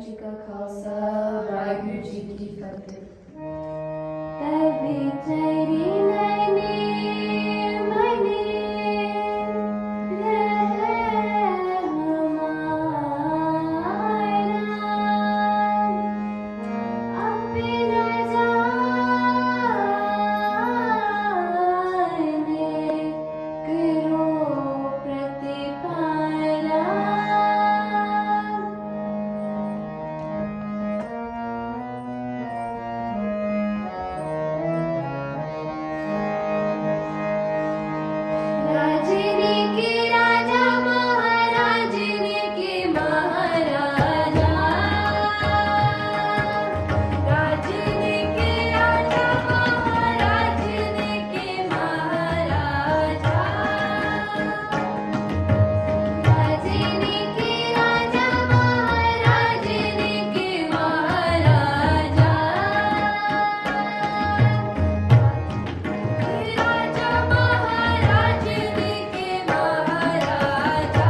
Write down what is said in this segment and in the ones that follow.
जी का खालसा वाहिगुरु जी की फतेह। तभी तेरी नैनी मनी रहे हमारा, अपना जाने करो प्रतिपाला। राजनी के राजा महाराजनी के महाराजा, राजनी के राजा महाराजनी के महाराजा, राजनी के राजा महाराजनी के महाराजा, राजा महाराजनी के महाराजा,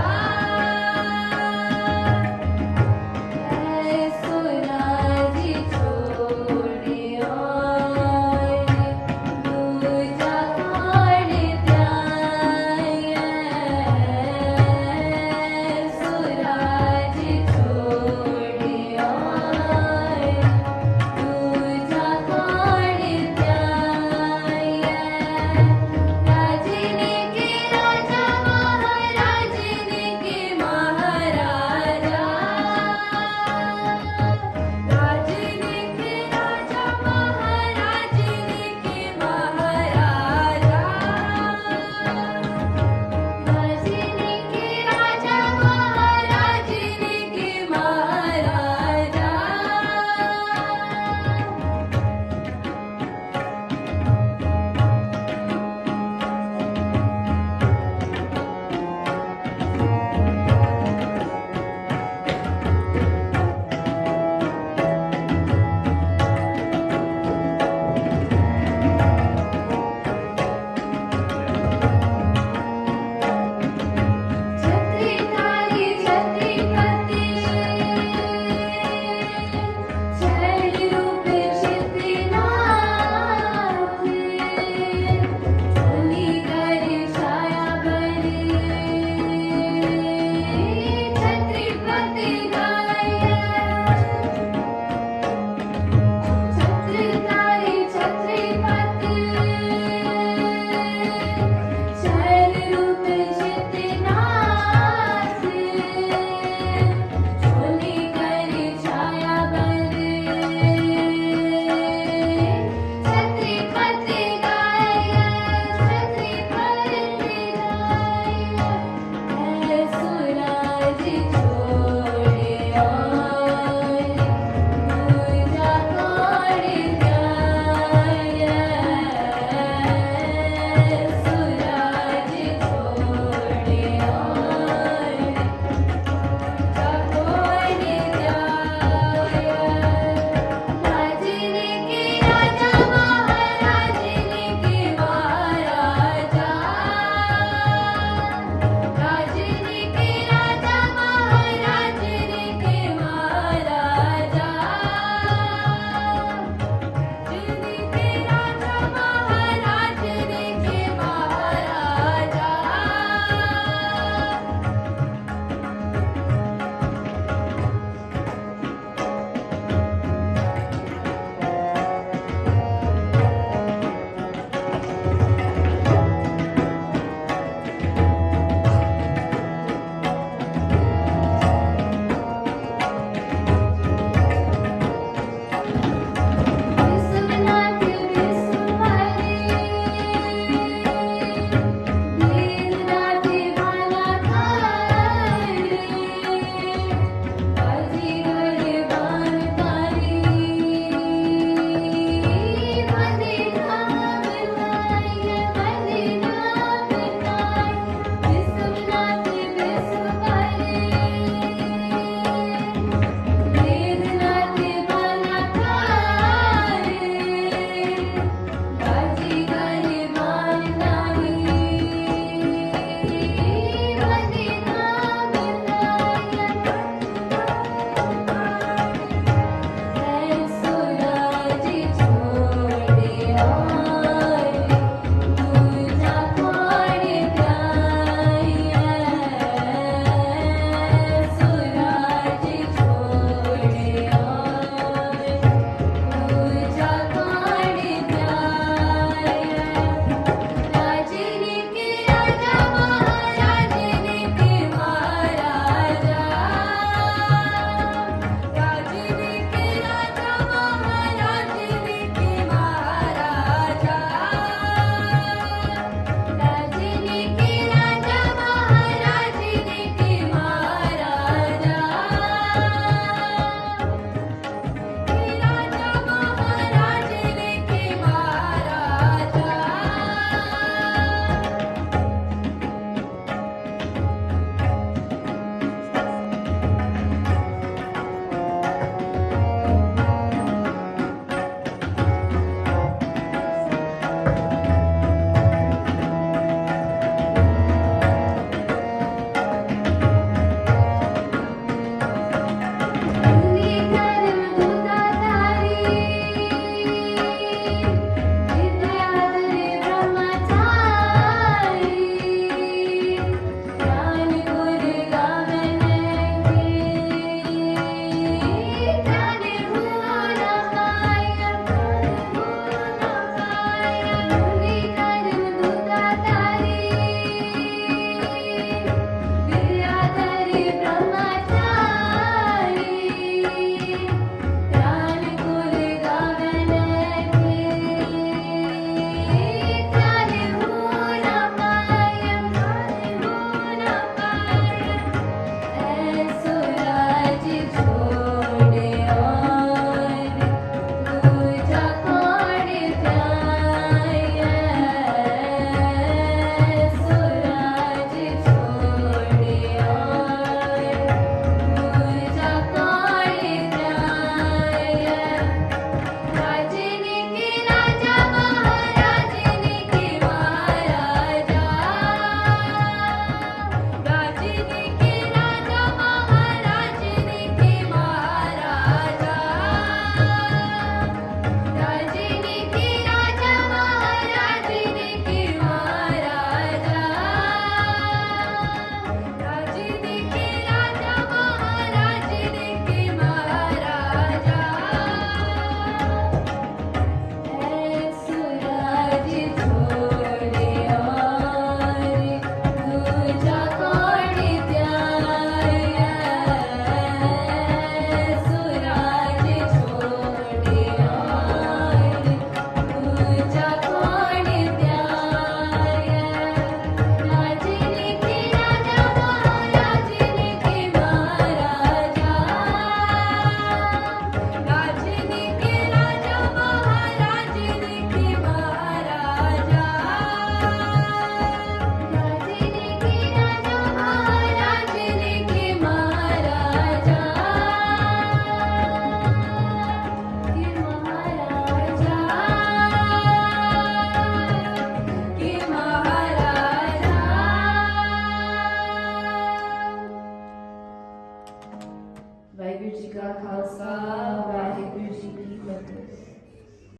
ऐसो राजी छोड़ियो दूजा काढ़ त्याय, ऐसो राजी छोड़ियो दूजा काढ़ त्याय। राजनी के राजा महाराजनी के महाराजा, राजनी के राजा महाराजनी के महाराजा, राजनी के राजा महाराजनी के महाराजा। छत्री थाली छत्रपति, छैल रूप चित्तनाथ, सोनी कर छाया बली, छत्रपति गाया। छत्र थाली छत्रपति, छैल रूप चित्तनाथ, सोनी कर छाया बली, छत्रपति गाया, छत्रपति गाया। ऐसो राजी छोड़ियो दूजा काढ़ त्याय, ऐसो राजी छोड़ियो दूजा काढ़ त्याय। राजनी के राजा महाराजनी के महाराजा, राजनी के ਵਾਹਿਗੁਰੂ ਜੀ ਕਾ ਖਾਲਸਾ ਵਾਹਿਗੁਰੂ